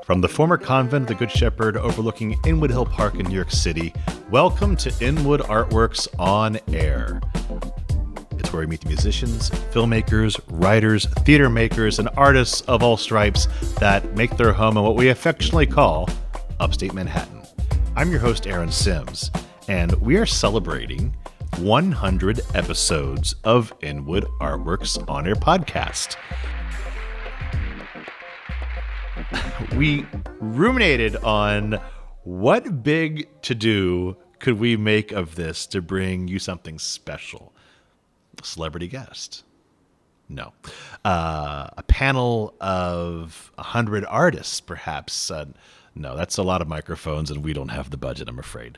From the former convent of the Good Shepherd overlooking Inwood Hill Park in New York City, welcome to Inwood Artworks On Air. It's where we meet the musicians, filmmakers, writers, theater makers, and artists of all stripes that make their home in what we affectionately call Upstate Manhattan. I'm your host, Aaron Sims, and we are celebrating 100 episodes of Inwood Artworks On Air podcast. We ruminated on what big to-do could we make of this to bring you something special. A celebrity guest. No. A panel of 100 artists, perhaps. No, that's a lot of microphones, and we don't have the budget, I'm afraid.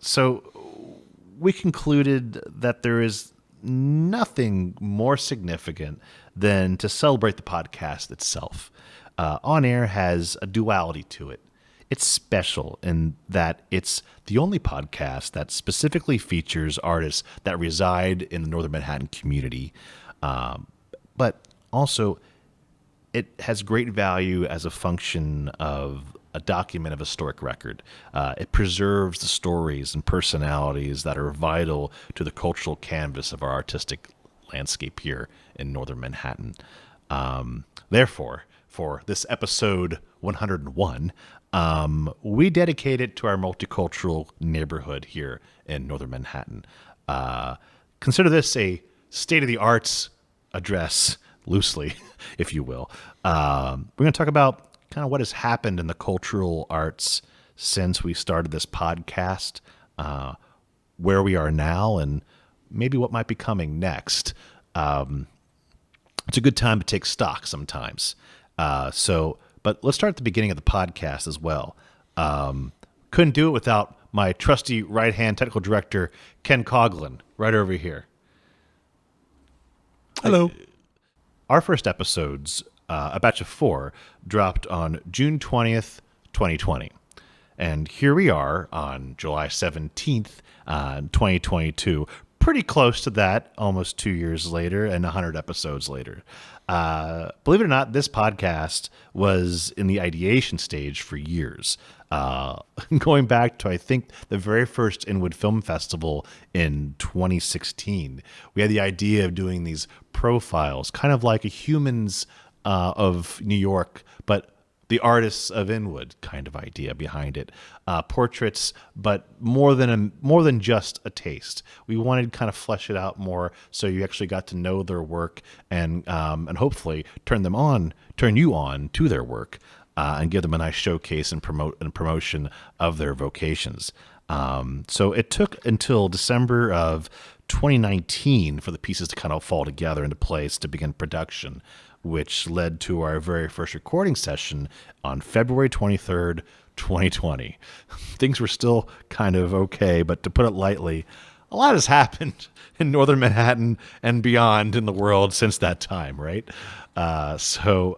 So we concluded that there is nothing more significant than to celebrate the podcast itself. On Air has a duality to it. It's special in that it's the only podcast that specifically features artists that reside in the Northern Manhattan community. But also, it has great value as a function of a document of historic record. It preserves the stories and personalities that are vital to the cultural canvas of our artistic landscape here in Northern Manhattan. Therefore, for this episode 101, we dedicate it to our multicultural neighborhood here in Northern Manhattan. Consider this a state-of-the-arts address, loosely, if you will. We're going to talk about kind of what has happened in the cultural arts since we started this podcast, where we are now, and maybe what might be coming next. It's a good time to take stock sometimes. But let's start at the beginning of the podcast as well. Couldn't do it without my trusty right-hand technical director, Ken Coughlin, right over here. Hello. Our first episodes, a batch of 4, dropped on June 20th, 2020. And here we are on July 17th, 2022. Pretty close to that, almost 2 years later and 100 episodes later. Believe it or not, this podcast was in the ideation stage for years. Going back to, I think, the very first Inwood Film Festival in 2016, we had the idea of doing these profiles, kind of like a Humans of New York, but the artists of Inwood kind of idea behind it. Portraits, but more than just a taste. We wanted to kind of flesh it out more so you actually got to know their work and hopefully turn you on to their work and give them a nice showcase and promotion of their vocations. So it took until December of 2019 for the pieces to kind of fall together into place to begin production, which led to our very first recording session on February 23rd, 2020. Things were still kind of okay, but to put it lightly, a lot has happened in Northern Manhattan and beyond in the world since that time, right? So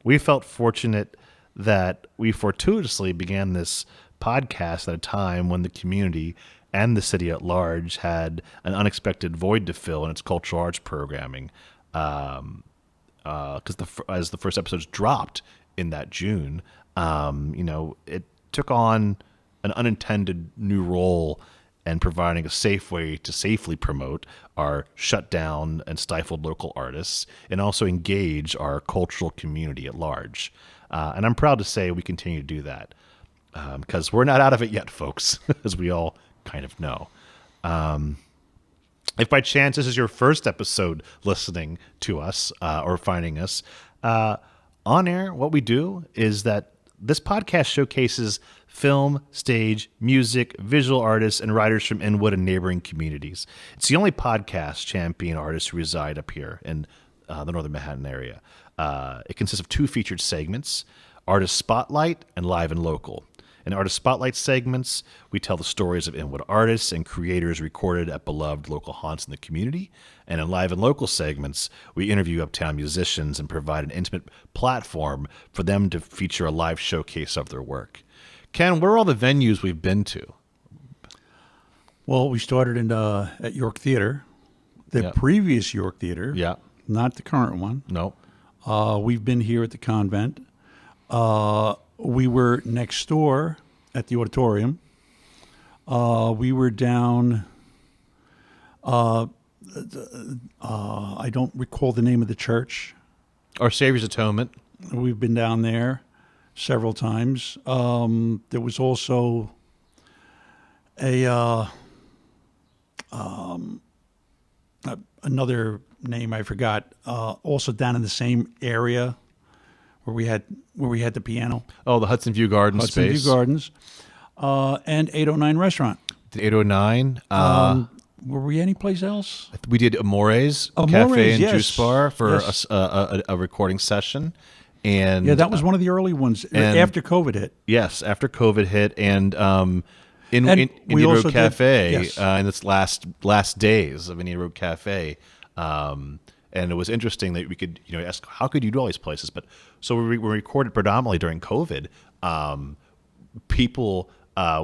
we felt fortunate that we fortuitously began this podcast at a time when the community and the city at large had an unexpected void to fill in its cultural arts programming. Because as the first episodes dropped in that June, it took on an unintended new role in providing a safe way to safely promote our shut down and stifled local artists and also engage our cultural community at large. And I'm proud to say we continue to do that because we're not out of it yet, folks, as we all kind of know. If by chance this is your first episode listening to us or finding us, On Air, what we do is that this podcast showcases film, stage, music, visual artists, and writers from Inwood and neighboring communities. It's the only podcast championing artists who reside up here in the Northern Manhattan area. It consists of 2 featured segments, Artist Spotlight and Live and Local. In Artist Spotlight segments, we tell the stories of Inwood artists and creators recorded at beloved local haunts in the community. And in Live and Local segments, we interview Uptown musicians and provide an intimate platform for them to feature a live showcase of their work. Ken, where are all the venues we've been to? Well, we started at York Theater, the previous York Theater, not the current one. No. We've been here at the convent. We were next door at the auditorium. We were down. I don't recall the name of the church. Our Savior's Atonement. We've been down there several times. There was also another name I forgot. Also down in the same area where we had the piano. Oh, the Hudson View Gardens Hudson space. View Gardens, and 809 Restaurant. The 809. Were we anyplace else? We did Amore's Amore's, Cafe and yes. Juice Bar for Yes. a recording session. And Yeah, that was one of the early ones after COVID hit. yes, after COVID hit, and And Indian we Road also did- Cafe yes. in its last days of Indian Road Cafe. And it was interesting that we could, ask, how could you do all these places? But so we recorded predominantly during COVID. People,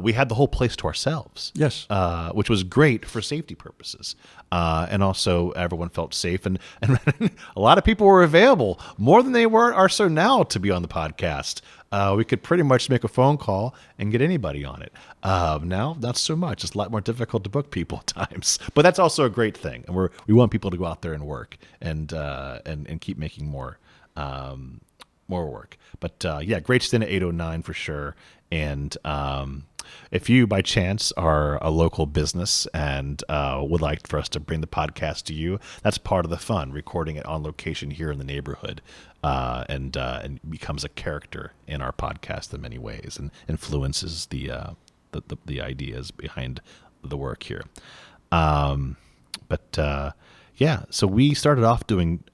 we had the whole place to ourselves. Yes. Which was great for safety purposes. And also everyone felt safe, and a lot of people were available, more than they are so now, to be on the podcast. We could pretty much make a phone call and get anybody on it. Now, not so much. It's a lot more difficult to book people at times, but that's also a great thing. And we want people to go out there and work and keep making more work. But yeah, great stint at 809 for sure. And if you, by chance, are a local business and would like for us to bring the podcast to you, that's part of the fun, recording it on location here in the neighborhood, and becomes a character in our podcast in many ways and influences the ideas behind the work here. But yeah, so we started off doing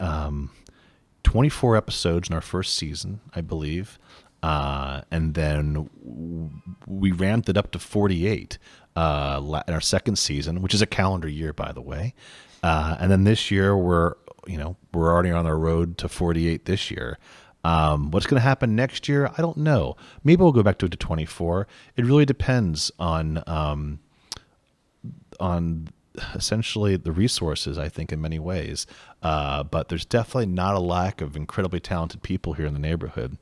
24 episodes in our first season, I believe. And then we ramped it up to 48 in our second season, which is a calendar year, by the way. And then this year we're already on our road to 48 this year. What's going to happen next year? I don't know. Maybe we'll go back to 24. It really depends on essentially the resources, I think, in many ways. But there's definitely not a lack of incredibly talented people here in the neighborhood.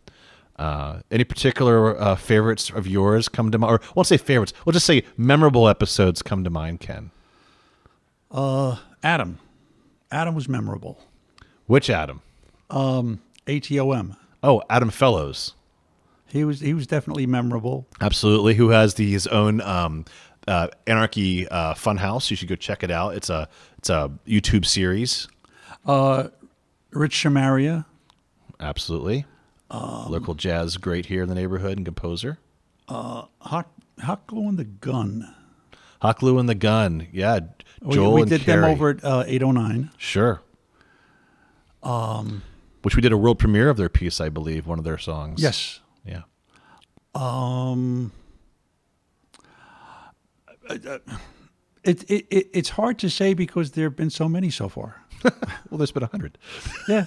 Any particular favorites of yours come to mind? Or I won't say favorites. We'll just say memorable episodes come to mind, Ken. Adam. Adam was memorable. Which Adam? ATOM. Oh, Adam Fellows. He was definitely memorable. Absolutely. Who has his own Anarchy Funhouse. You should go check it out. It's a YouTube series. Rich Shamaria. Absolutely. Local jazz great here in the neighborhood and composer. Hot Glue and the Gun. Hot Glue and the Gun. Yeah. Joel we and did Carrie. them over at 809. Sure. Which we did a world premiere of their piece, I believe, one of their songs. Yes. Yeah. It's hard to say because there have been so many so far. Well, there's been 100. Yeah.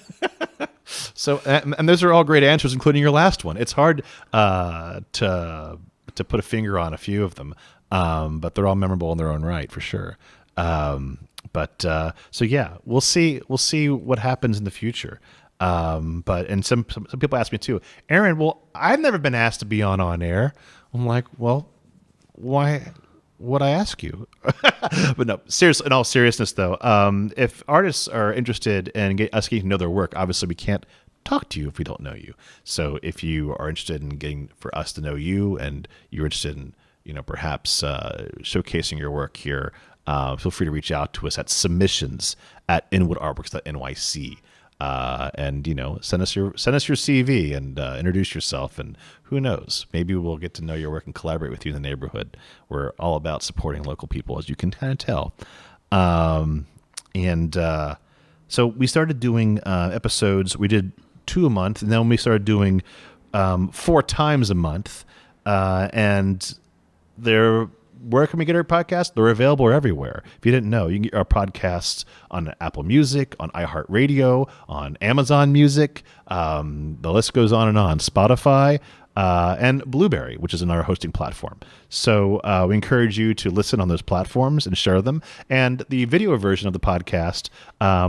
So, and those are all great answers, including your last one. It's hard to put a finger on a few of them, but they're all memorable in their own right, for sure. So yeah, we'll see what happens in the future. But some people ask me too, Aaron, well, I've never been asked to be on air. I'm like, well, why would I ask you? But no, in all seriousness though, if artists are interested in us getting to know their work, obviously we can't talk to you if we don't know you. So if you are interested in getting for us to know you, and you're interested in, perhaps showcasing your work here, feel free to reach out to us at submissions@inwoodartworks.nyc. And send us your CV and introduce yourself, and who knows, maybe we'll get to know your work and collaborate with you in the neighborhood. We're all about supporting local people, as you can kind of tell. So we started doing episodes. We did 2 a month, and then we started doing 4 times a month. And where can we get our podcasts? They're available everywhere. If you didn't know, you can get our podcasts on Apple Music, on iHeartRadio, on Amazon Music. The list goes on and on. Spotify, and Blueberry, which is another hosting platform. So we encourage you to listen on those platforms and share them. And the video version of the podcast,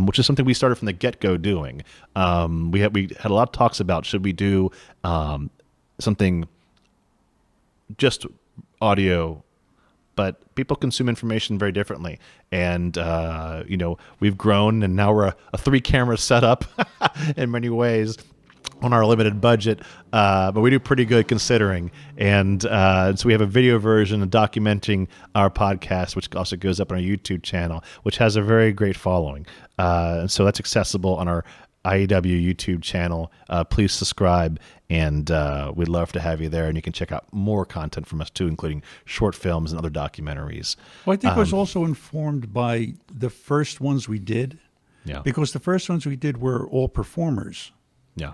which is something we started from the get-go doing. We had a lot of talks about, should we do something just audio, but people consume information very differently. And, we've grown, and now we're a 3-camera setup in many ways on our limited budget, but we do pretty good considering. And so we have a video version documenting our podcast, which also goes up on our YouTube channel, which has a very great following. And so that's accessible on our IEW YouTube channel. Please subscribe, and we'd love to have you there. And you can check out more content from us too, including short films and other documentaries. Well, I think it was also informed by the first ones we did. Yeah. Because the first ones we did were all performers. Yeah.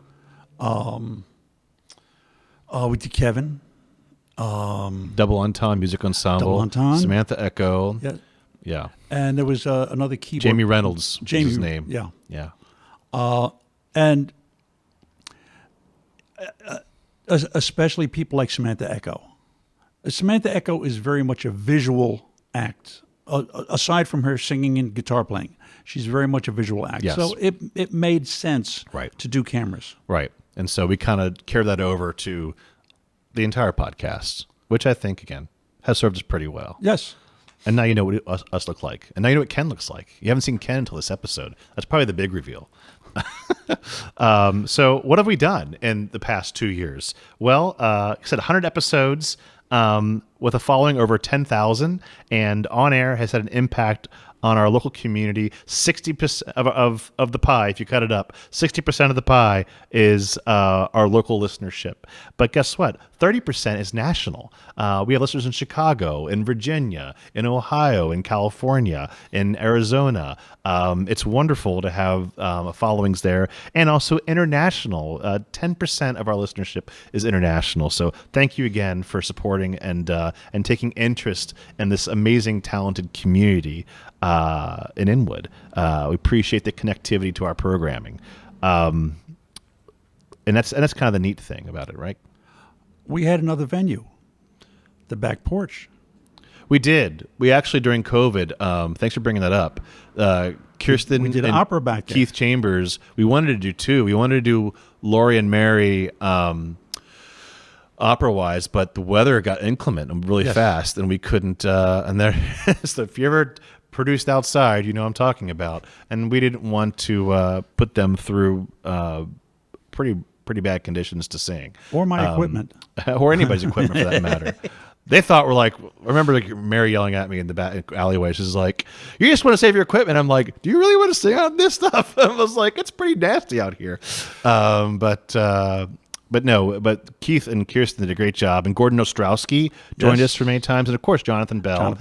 We did Kevin. Double Entendre Music Ensemble. Double Entendre. Samantha Echo. Yeah. Yeah. And there was another keyboard. Jamie Reynolds was his name. Yeah. Yeah. And especially people like Samantha Echo. Samantha Echo is very much a visual act. Aside from her singing and guitar playing, she's very much a visual act. Yes. So it made sense Right. to do cameras. Right. And so we kind of carry that over to the entire podcast, which I think, again, has served us pretty well. Yes. And now you know what us look like. And now you know what Ken looks like. You haven't seen Ken until this episode. That's probably the big reveal. So what have we done in the past 2 years? Well, I said 100 episodes with a following over 10,000. And On Air has had an impact on our local community. 60% of the pie, if you cut it up, 60% of the pie is our local listenership. But guess what? 30% is national. We have listeners in Chicago, in Virginia, in Ohio, in California, in Arizona. It's wonderful to have followings there, and also international. 10% of our listenership is international. So thank you again for supporting and taking interest in this amazing, talented community in Inwood. We appreciate the connectivity to our programming, and that's kind of the neat thing about it, right? We had another venue, the back porch. We did. We actually, during COVID, thanks for bringing that up. Kirsten We did and opera back there. Keith Chambers, we wanted to do two. We wanted to do Laurie and Mary opera-wise, but the weather got inclement and really fast, and we couldn't. And there, so if you ever produced outside, you know what I'm talking about. And we didn't want to put them through pretty bad conditions to sing. Or my equipment. Or anybody's equipment for that matter. They thought we're like, I remember like Mary yelling at me in the back alleyway. She's like, "You just want to save your equipment." I'm like, "Do you really want to sing on this stuff?" I was like, "It's pretty nasty out here." But Keith and Kirsten did a great job. And Gordon Ostrowski joined us for many times. And of course, Jonathan Bell.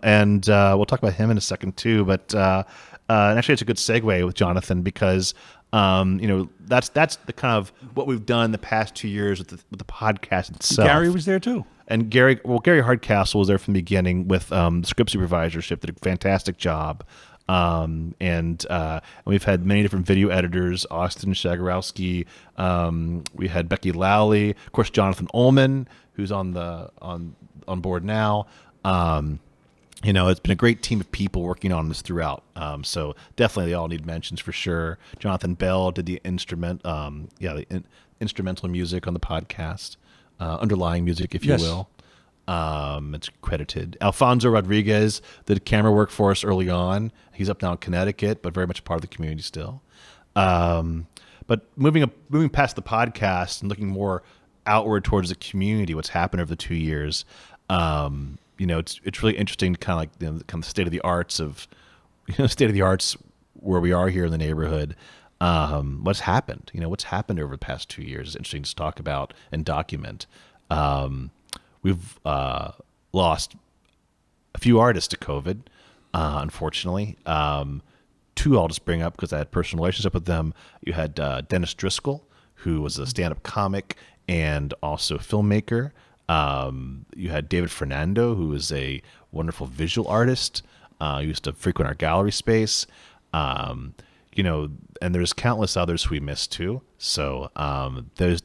And we'll talk about him in a second too. But and actually it's a good segue with Jonathan because that's the kind of what we've done the past 2 years with the podcast itself. Gary was there too. And Gary Hardcastle was there from the beginning with the script supervisorship, did a fantastic job. And we've had many different video editors, Austin Shagarowski. We had Becky Lowley, of course, Jonathan Ullman, who's on board now. It's been a great team of people working on this throughout. So definitely they all need mentions for sure. Jonathan Bell did the instrumental music on the podcast. Underlying music, if you will. It's credited. Alfonso Rodriguez did camera work for us early on. He's up now in Connecticut, but very much part of the community still. But moving past the podcast and looking more outward towards the community, what's happened over the 2 years, it's really interesting to kind of like kind of state of the arts where we are here in the neighborhood. What's happened? What's happened over the past 2 years is interesting to talk about and document. We've lost a few artists to COVID, unfortunately. Two I'll just bring up because I had a personal relationship with them. You had Dennis Driscoll, who was a stand-up comic and also filmmaker. You had David Fernando, who is a wonderful visual artist. He used to frequent our gallery space. And there's countless others who we missed too. So those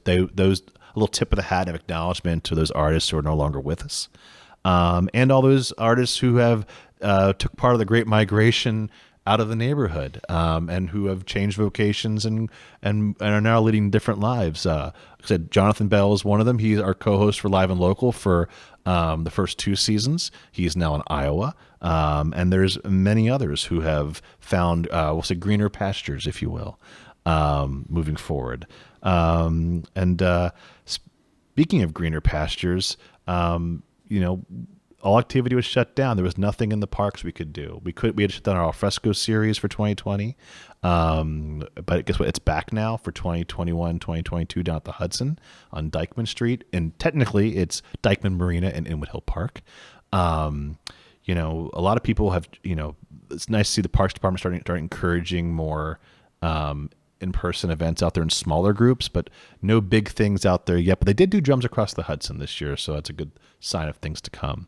a little tip of the hat of acknowledgement to those artists who are no longer with us, and all those artists who have took part of the Great Migration out of the neighborhood, and who have changed vocations and are now leading different lives. Like I said, Jonathan Bell is one of them. He's our co-host for Live and Local for the first 2 seasons. He's now in Iowa, and there's many others who have found, we'll say, greener pastures, if you will, moving forward. Speaking of greener pastures, all activity was shut down. There was nothing in the parks we could do. We had shut down our alfresco series for 2020. But guess what? It's back now for 2021, 2022 down at the Hudson on Dyckman Street. And technically it's Dyckman Marina and Inwood Hill Park. A lot of people have, it's nice to see the Parks Department start encouraging more in-person events out there in smaller groups, but no big things out there yet. But they did do Drums Across the Hudson this year, so that's a good sign of things to come.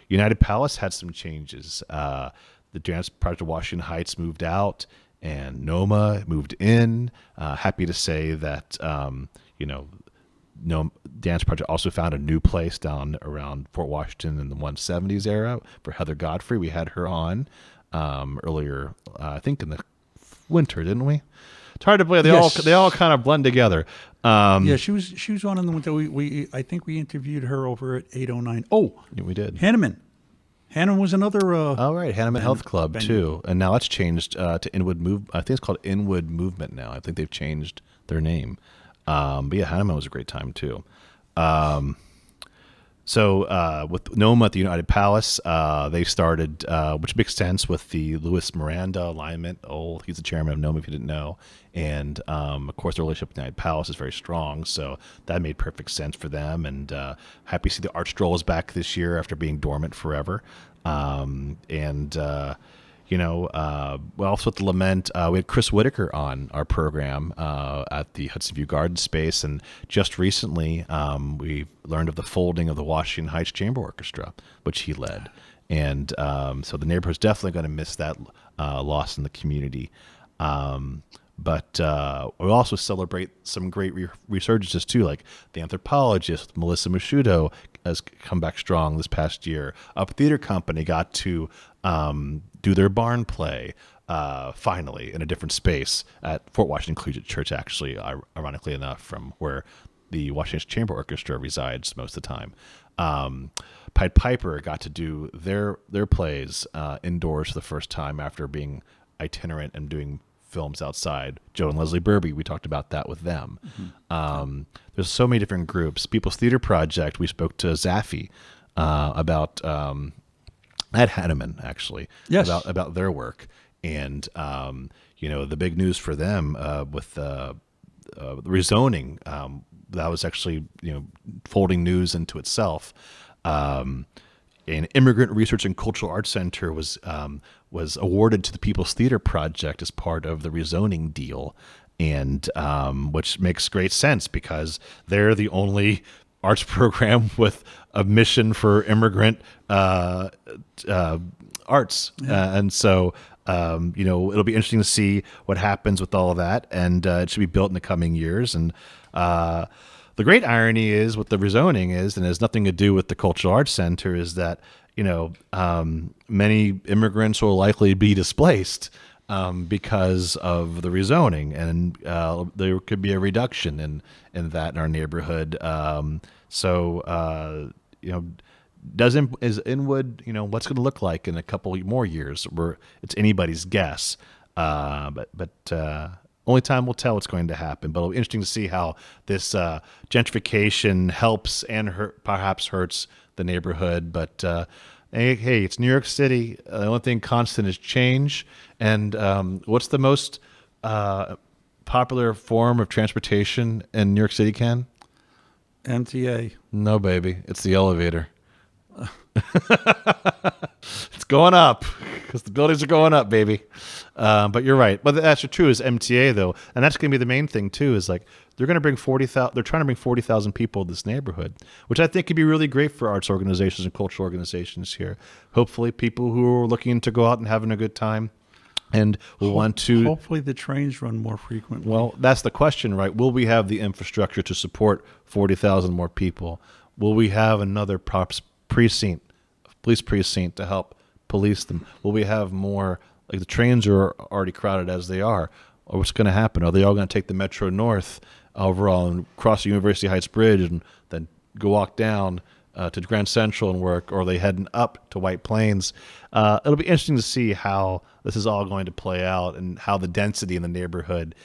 United Palace had some changes. The Dance Project of Washington Heights moved out, and NOMA moved in. Happy to say that, Dance Project also found a new place down around Fort Washington in the 170s era for Heather Godfrey. We had her on earlier, I think in the winter, didn't we? It's hard to believe. They all kind of blend together. Yeah, she was on in the winter. I think we interviewed her over at 809. Oh, yeah, we did. Hanneman was another. Oh, right, Hanneman Health Club too, and now that's changed to Inwood Move. I think it's called Inwood Movement now. I think they've changed their name. But yeah, Hanneman was a great time too. So with NOMA at the United Palace, they started, which makes sense with the Louis Miranda alignment. He's the chairman of NOMA, if you didn't know. And, of course, the relationship with the United Palace is very strong. So that made perfect sense for them. And happy to see the Art Stroll is back this year after being dormant forever. We also at the Lament, we had Chris Whitaker on our program at the Hudson View Garden Space, and just recently we learned of the folding of the Washington Heights Chamber Orchestra, which he led, and so the neighborhood's definitely going to miss that loss in the community. But we also celebrate some great resurgences too, like The Anthropologist, Melissa Masciuto has come back strong this past year. Up Theater Company got to do their barn play finally in a different space at Fort Washington Collegiate Church, actually, ironically enough, from where the Washington Chamber Orchestra resides most of the time. Pied Piper got to do their plays indoors for the first time after being itinerant and doing films outside. Joe and Leslie Burby, we talked about that with them. Mm-hmm. There's so many different groups. People's Theater Project, we spoke to Zaffi about at Hanneman, actually, yes, about their work. And the big news for them with the rezoning, that was actually folding news into itself. An Immigrant Research and Cultural Arts Center was awarded to the People's Theater Project as part of the rezoning deal, and which makes great sense because they're the only arts program with a mission for immigrant arts, and so it'll be interesting to see what happens with all of that, and it should be built in the coming years. And the great irony is with the rezoning and it has nothing to do with the Cultural Arts Center, is that many immigrants will likely be displaced because of the rezoning, and there could be a reduction in that in our neighborhood. Is Inwood, what's going to look like in a couple more years? It's anybody's guess, but only time will tell what's going to happen. But it'll be interesting to see how this gentrification helps and perhaps hurts the neighborhood. But hey, it's New York City. The only thing constant is change. And what's the most popular form of transportation in New York City, Ken? MTA. No, baby. It's the elevator. It's going up because the buildings are going up, baby. But you're right. But that's true is MTA though, and that's going to be the main thing too. Is like they're going to bring 40,000. They're trying to bring 40,000 people to this neighborhood, which I think could be really great for arts organizations and cultural organizations here. Hopefully, people who are looking to go out and having a good time, and will want to. Hopefully, the trains run more frequently. Well, that's the question, right? Will we have the infrastructure to support 40,000 more people? Will we have another police precinct to help police them? Will we have more Like the trains are already crowded as they are. Or what's going to happen? Are they all going to take the Metro North overall and cross the University Heights Bridge and then go walk down to Grand Central and work, or are they heading up to White Plains? It'll be interesting to see how this is all going to play out and how the density in the neighborhood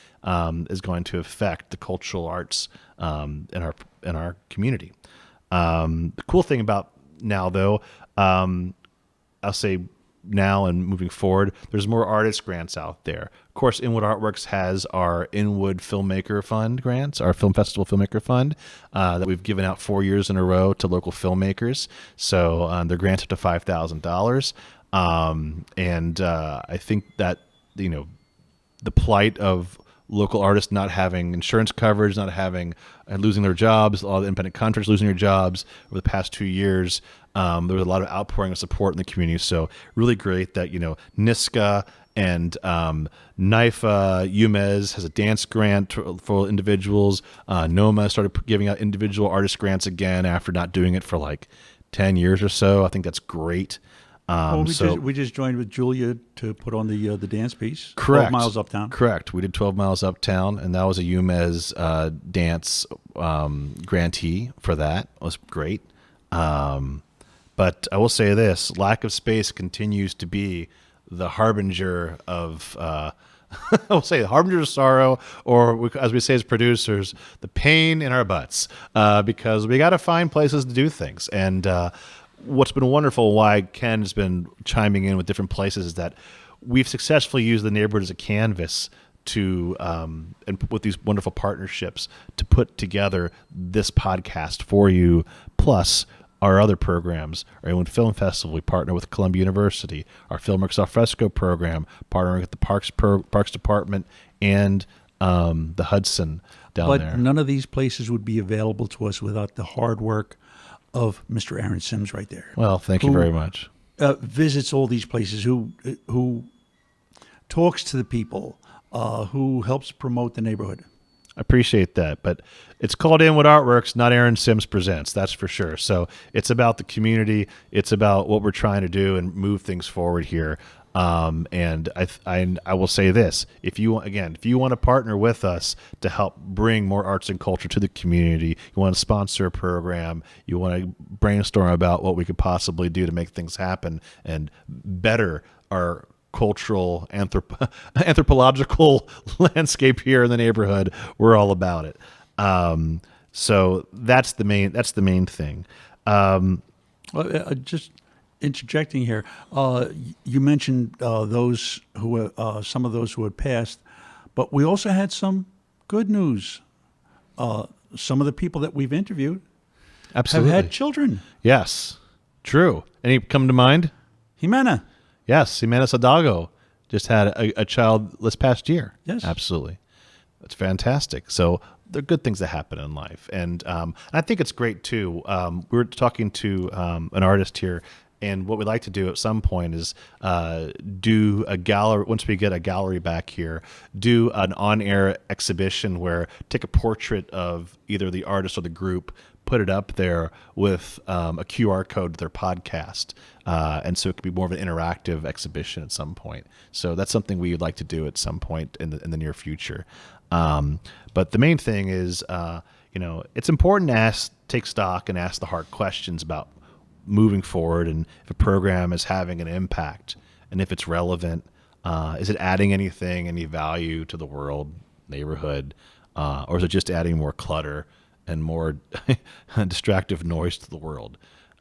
is going to affect the cultural arts in our community. The cool thing about now, though, I'll say now and moving forward, there's more artist grants out there. Of course, Inwood Artworks has our Inwood Filmmaker Fund grants, our Film Festival Filmmaker Fund that we've given out 4 years in a row to local filmmakers. So they're grants up to $5,000. I think that, the plight of local artists not having insurance coverage, not having losing their jobs, a lot of independent contractors losing their jobs over the past 2 years. There was a lot of outpouring of support in the community. So really great that, NISCA and NIFA, UMES has a dance grant for individuals. NOMA started giving out individual artist grants again after not doing it for like 10 years or so. I think that's great. We just joined with Julia to put on the dance piece. Correct. 12 miles uptown. Correct. We did 12 miles uptown, and that was a UMES dance grantee for that. It was great. But I will say this, lack of space continues to be the harbinger of, I will say the harbinger of sorrow, or as we say as producers, the pain in our butts, because we got to find places to do things. And what's been wonderful, why Ken has been chiming in with different places, is that we've successfully used the neighborhood as a canvas to, and with these wonderful partnerships, to put together this podcast for you, plus our other programs. Our Inwood Film Festival, we partner with Columbia University. Our Filmmakers Al Fresco program, partnering with the Parks Department and the Hudson down there. But none of these places would be available to us without the hard work of Mr. Aaron Sims right there. Well, thank you very much. Visits all these places, who talks to the people, who helps promote the neighborhood. I appreciate that, but it's called Inwood Artworks, not Aaron Sims Presents, that's for sure. So it's about the community. It's about what we're trying to do and move things forward here. And I will say this, if you want to partner with us to help bring more arts and culture to the community, you want to sponsor a program, you want to brainstorm about what we could possibly do to make things happen and better our cultural anthropological landscape here in the neighborhood, we're all about it. So that's the main thing. Just interjecting here, you mentioned those who some of those who had passed, but we also had some good news. Some of the people that we've interviewed Absolutely have had children. Yes, true. Any come to mind? Jimena. Yes, Jimenez Hidalgo just had a child this past year. Yes. Absolutely. That's fantastic. So there are good things that happen in life. And I think it's great, too. We were talking to an artist here, and what we'd like to do at some point is do a gallery, once we get a gallery back here, do an on-air exhibition where take a portrait of either the artist or the group, put it up there with a QR code to their podcast. And so it could be more of an interactive exhibition at some point. So that's something we would like to do at some point in the near future. But the main thing is, it's important to take stock and ask the hard questions about moving forward, and if a program is having an impact and if it's relevant, is it adding anything, any value to the world, neighborhood, or is it just adding more clutter and more distractive noise to the world?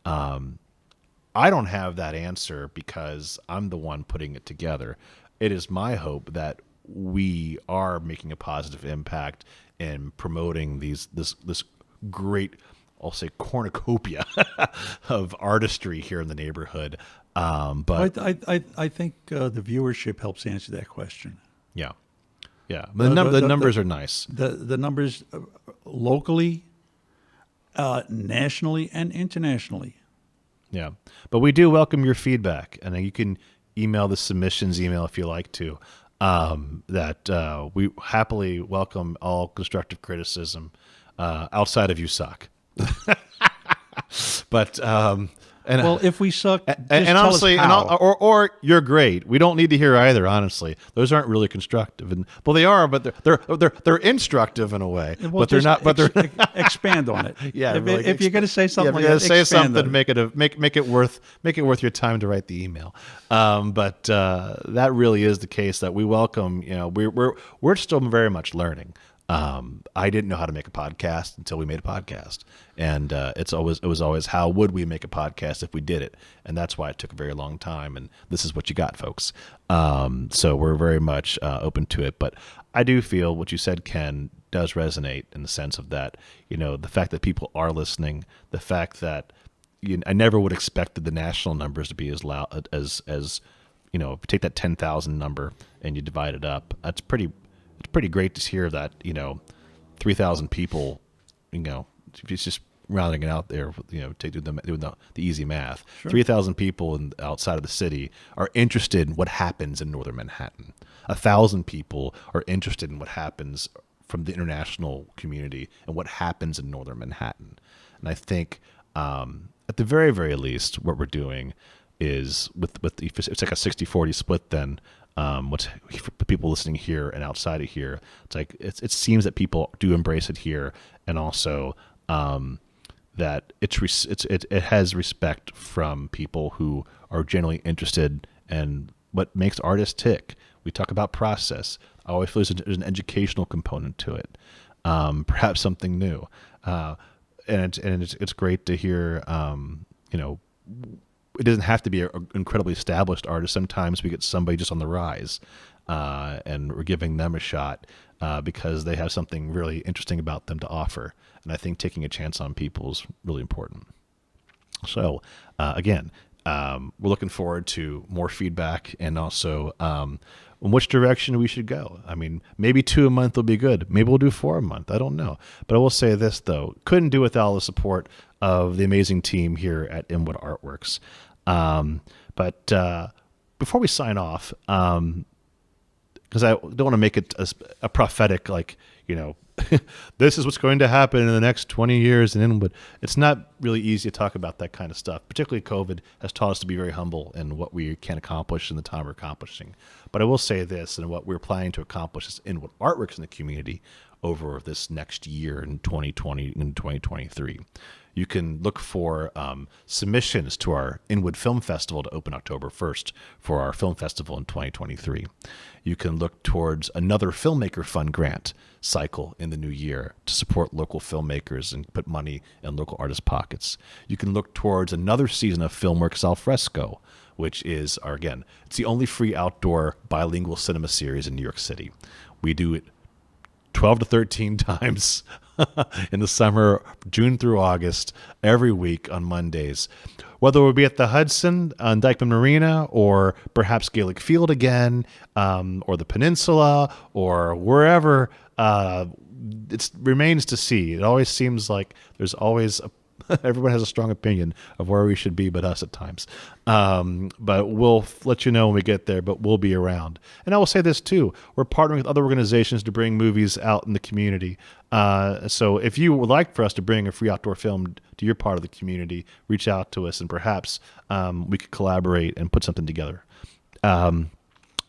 I don't have that answer because I'm the one putting it together. It is my hope that we are making a positive impact in promoting this great, I'll say, cornucopia of artistry here in the neighborhood. But I think the viewership helps answer that question. Yeah. The numbers are nice. The numbers locally, nationally, and internationally. Yeah. But we do welcome your feedback, and you can email the submissions email if you like to. We happily welcome all constructive criticism outside of you suck. But Well, if we suck, just and tell honestly, us how. or you're great. We don't need to hear either. Honestly, those aren't really constructive, and well, they are, but they're instructive in a way. Well, but they're not. But they're expand on it. yeah. If you're going to say something, if you're like gonna that, say expand something, on it. make it worth your time to write the email. But that really is the case. That we welcome. We're still very much learning. I didn't know how to make a podcast until we made a podcast, and it was always how would we make a podcast if we did it, and that's why it took a very long time. And this is what you got, folks. So we're very much open to it. But I do feel what you said, Ken, does resonate in the sense of that the fact that people are listening, the fact that I never would have expected the national numbers to be as loud as if you take that 10,000 number and you divide it up, it's pretty great to hear that 3,000 people, if it's just rounding it out there, doing the easy math, Sure. 3,000 people outside of the city are interested in what happens in Northern Manhattan. 1,000 people are interested in what happens from the international community and what happens in Northern Manhattan. And I think at the very, very least, what we're doing is it's like a 60-40 split then. What's for people listening here and outside of here, it's like it seems that people do embrace it here, and also that it has respect from people who are genuinely interested in what makes artists tick. We talk about process. I always feel there's an educational component to it, perhaps something new, and it's great to hear. It doesn't have to be an incredibly established artist. Sometimes we get somebody just on the rise, and we're giving them a shot because they have something really interesting about them to offer. And I think taking a chance on people is really important. So, again, we're looking forward to more feedback and also in which direction we should go. I mean, maybe 2 a month will be good. Maybe we'll do 4 a month. I don't know. But I will say this, though. Couldn't do without the support of the amazing team here at Inwood Artworks. But before we sign off, because I don't want to make it a prophetic, this is what's going to happen in the next 20 years in Inwood. It's not really easy to talk about that kind of stuff. Particularly COVID has taught us to be very humble in what we can accomplish in the time we're accomplishing. But I will say this, and what we're planning to accomplish is Inwood Artworks in the community over this next year in 2020 and 2023. You can look for submissions to our Inwood Film Festival to open October 1st for our film festival in 2023. You can look towards another Filmmaker Fund grant cycle in the new year to support local filmmakers and put money in local artists' pockets. You can look towards another season of Filmworks Al Fresco, which is, it's the only free outdoor bilingual cinema series in New York City. We do it 12 to 13 times in the summer, June through August, every week on Mondays. Whether it would be at the Hudson on Dyckman Marina or perhaps Gaelic Field again, or the Peninsula or wherever, it remains to see. It always seems like there's always everyone has a strong opinion of where we should be but us at times. But we'll let you know when we get there, but we'll be around. And I will say this too, we're partnering with other organizations to bring movies out in the community. So if you would like for us to bring a free outdoor film to your part of the community, reach out to us and perhaps we could collaborate and put something together. And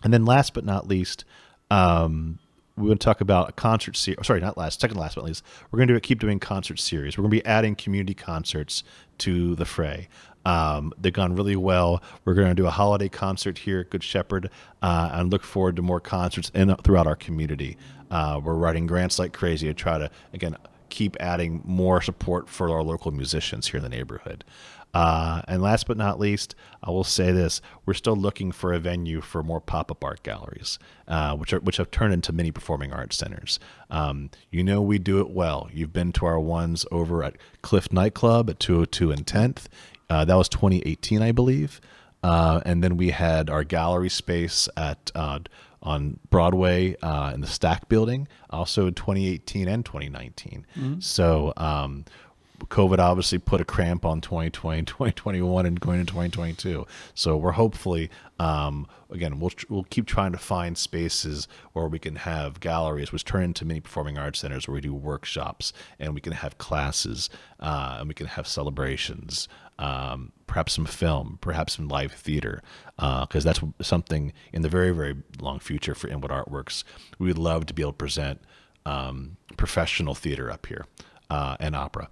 then last but not least, we're going to talk about a concert series. Sorry, second last but not least. We're going to keep doing concert series. We're going to be adding community concerts to the fray. They've gone really well. We're going to do a holiday concert here at Good Shepherd, and look forward to more concerts throughout our community. We're writing grants like crazy to try to, again, keep adding more support for our local musicians here in the neighborhood. And last but not least, I will say this: we're still looking for a venue for more pop-up art galleries, which have turned into mini performing arts centers. We do it well. You've been to our ones over at Cliff Nightclub at 202 and 10th. That was 2018, I believe. And then we had our gallery space at on Broadway in the Stack Building, also in 2018 and 2019. Mm-hmm. So COVID obviously put a cramp on 2020, 2021, and going into 2022. So we're hopefully, again, we'll keep trying to find spaces where we can have galleries, which turn into mini performing arts centers where we do workshops and we can have classes and we can have celebrations. perhaps some film, perhaps some live theater, because that's something in the very, very long future for Inwood Artworks. We would love to be able to present professional theater up here and opera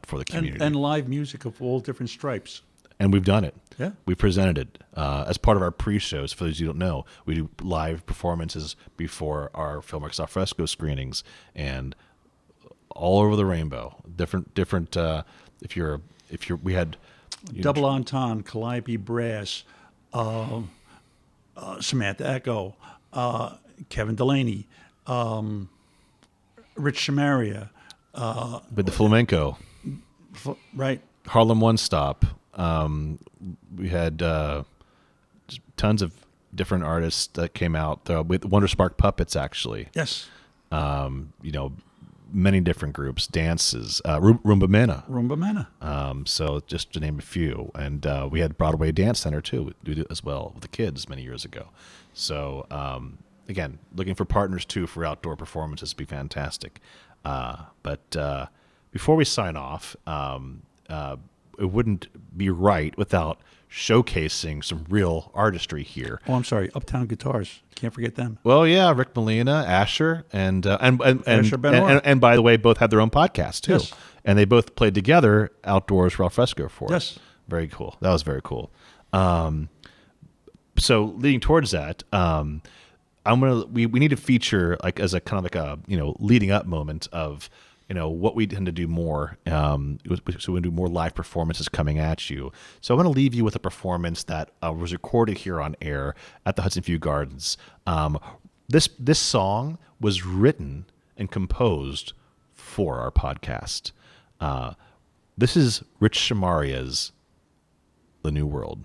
for the community. And live music of all different stripes. And we've done it. Yeah. We presented it as part of our pre-shows. For those who don't know, we do live performances before our filmmakers al fresco screenings, and all over the rainbow. Different. We had Double Entendre, Calliope Brass, Samantha Echo, Kevin Delaney, Rich Shamaria, with the flamenco, right? Harlem One Stop. We had tons of different artists that came out with Wonder Spark Puppets, actually. Yes. Many different groups, dances, Rumba Mena. Rumba Mena. So just to name a few. And we had Broadway Dance Center, too, we did as well with the kids many years ago. So, again, looking for partners, too, for outdoor performances would be fantastic. But before we sign off, it wouldn't be right without showcasing some real artistry here. Oh, I'm sorry. Uptown Guitars. Can't forget them. Well, yeah, Rick Molina, Asher, and Asher Benoit. and by the way, both have their own podcast too, Yes. and they both played together outdoors for al fresco for us. Yes. Very cool. That was very cool. So leading towards that, we need to feature like as a kind of like a leading up moment of what we tend to do more. So we do more live performances coming at you. So I want to leave you with a performance that was recorded here on air at the Hudson View Gardens. This song was written and composed for our podcast. This is Rich Shamaria's The New World.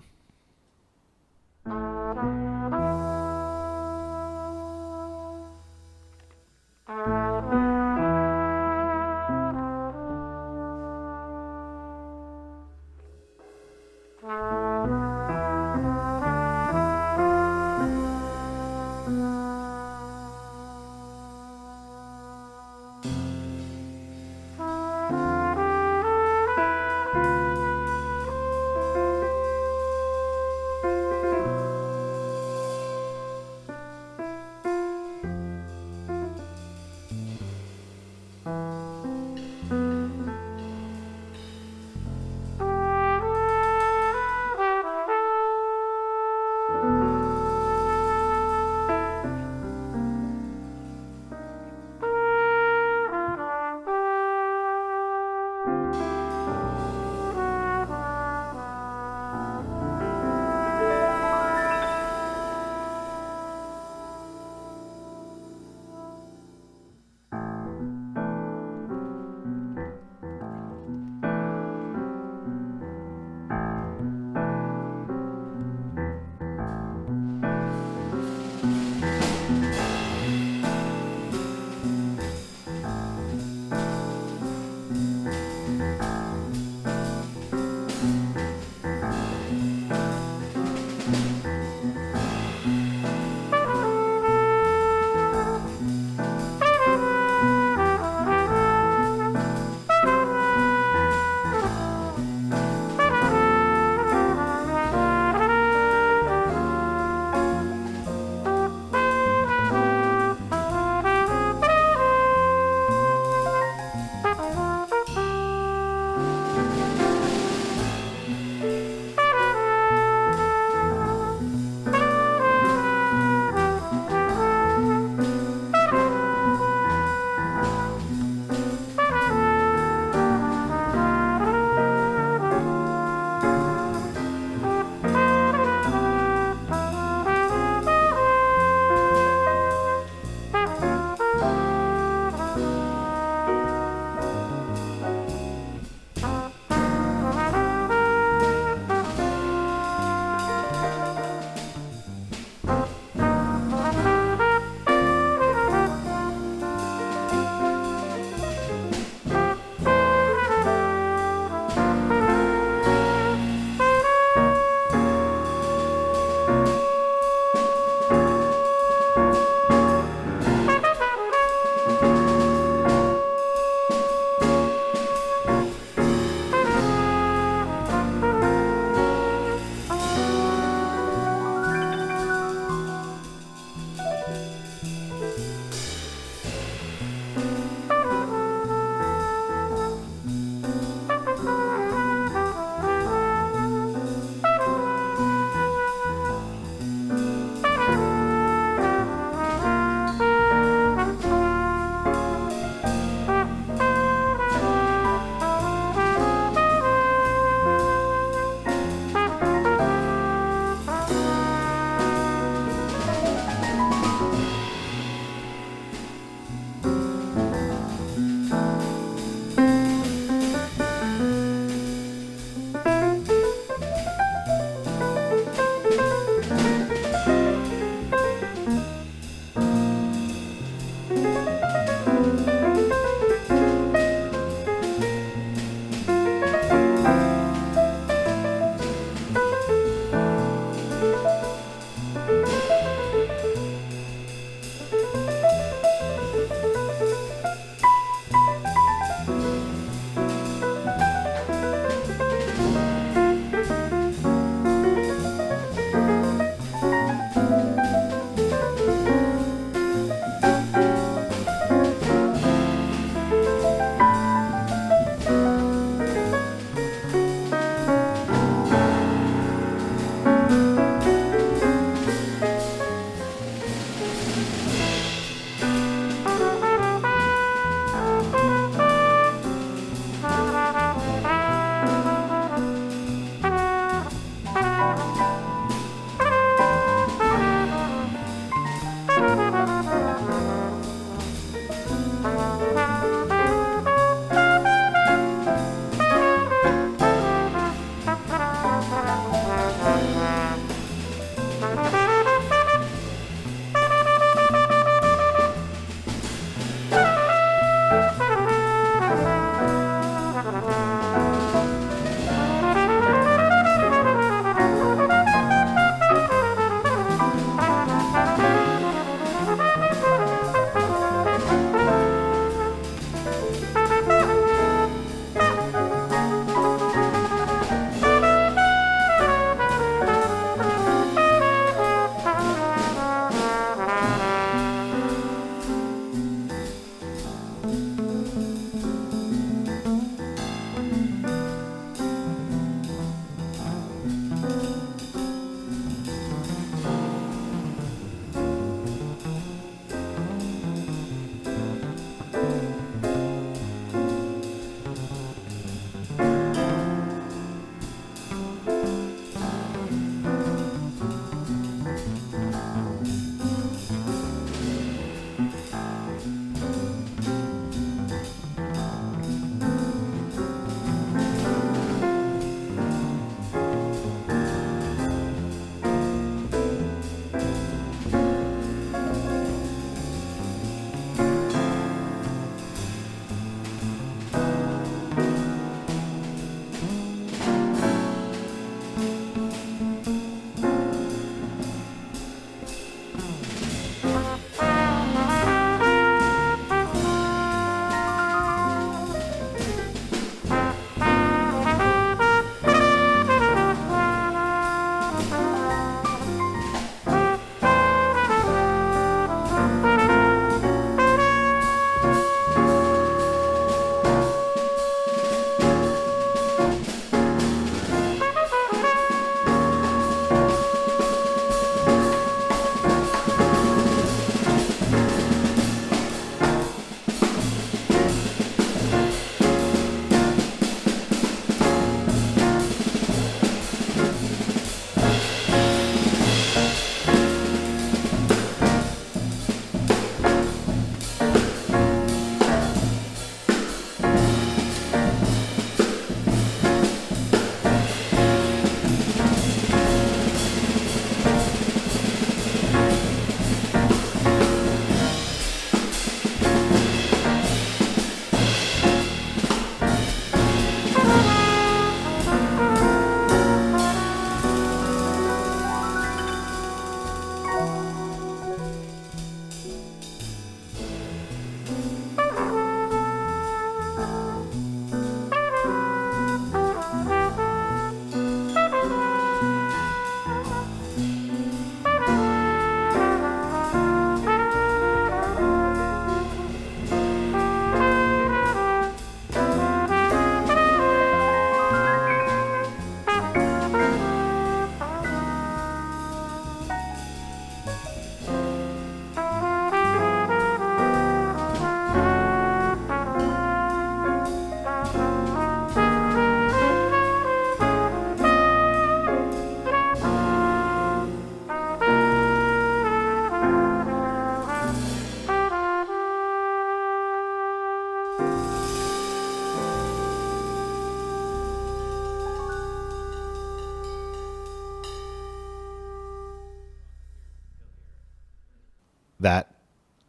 That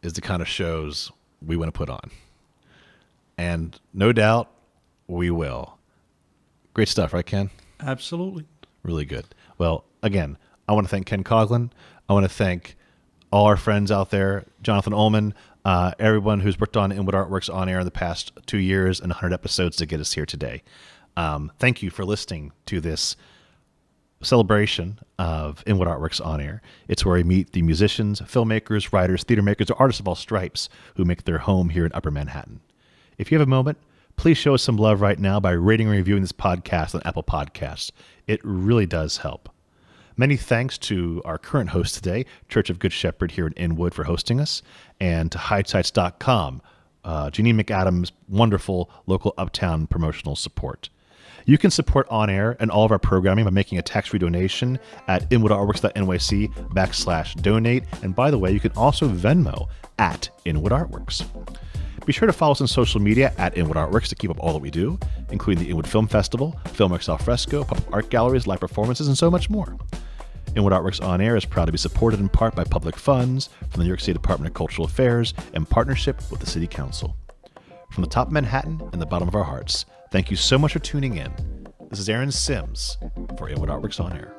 is the kind of shows we want to put on. And no doubt we will. Great stuff, right, Ken? Absolutely. Really good. Well, again, I want to thank Ken Coughlin. I want to thank all our friends out there, Jonathan Ullman, everyone who's worked on Inwood Artworks On Air in the past 2 years and 100 episodes to get us here today. Thank you for listening to this celebration of Inwood Artworks On Air. It's where we meet the musicians, filmmakers, writers, theater makers, or artists of all stripes who make their home here in Upper Manhattan. If you have a moment, please show us some love right now by rating and reviewing this podcast on Apple Podcasts. It really does help. Many thanks to our current host today, Church of Good Shepherd here in Inwood, for hosting us, and to HideSites.com, Janine McAdams' wonderful local Uptown promotional support. You can support On Air and all of our programming by making a tax-free donation at inwoodartworks.nyc/donate. And by the way, you can also Venmo at Inwood Artworks. Be sure to follow us on social media at Inwood Artworks to keep up all that we do, including the Inwood Film Festival, Filmmakers Al Fresco, pop-up art galleries, live performances, and so much more. Inwood Artworks On Air is proud to be supported in part by public funds from the New York City Department of Cultural Affairs in partnership with the City Council. From the top of Manhattan and the bottom of our hearts, thank you so much for tuning in. This is Aaron Sims for Inwood Artworks On Air.